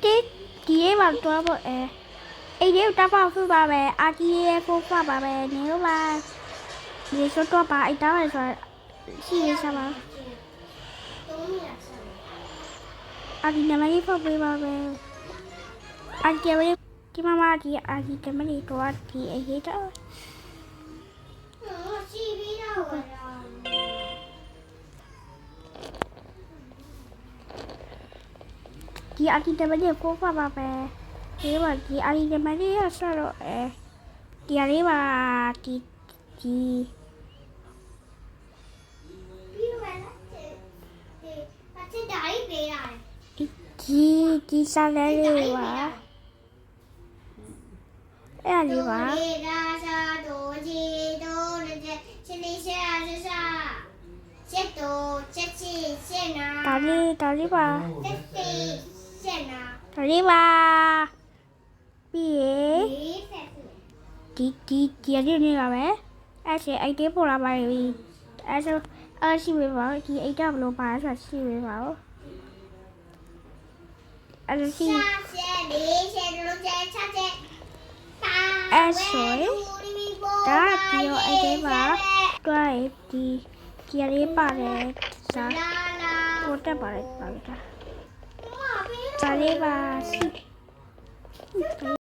တိဒီရေးမှာတော့ပေါ့အဲ့ဒီတော့ပေါ့ဖူပါပဲအာဒီရဲ့ဖူပါပါပဲနေလို့ပါဒီဆိုတော့ပါအဲ့တော့ဆိုရှိရစားပါအာဒီနမလေးဖူပေးပါပဲအာဒီမလေးဒီမမဒီအာဒီတမလေးတော့ဒီအရေးတော့ရှိပြီးတော့ဒီအာဒီတမလေးဖူပါပါပဲဒီပါဒီအာဒီတမလေးရဆောတော့ဒီအရေးပါဒီဒီစားလဲလေးပါအဲ့လေးပါဒါလေးပါဒါလေးပါပြီးဒီအရေးနေပါပဲအဲ့ဒီအိတ်သေးပေါ်လာပါပြီအဲ့ဆိုရှိပြီပါဒီအိတ်ကဘလို့ပါဆိုရှိပြီပါအဲ့ဒါရှိအဲ့ဆိုဒါဒီရောအိတ်သေးပါတွားဒီအရေးပါတယ်စားပေါ်တက်ပါတယ်ပါတာဒါလေးပါရှိ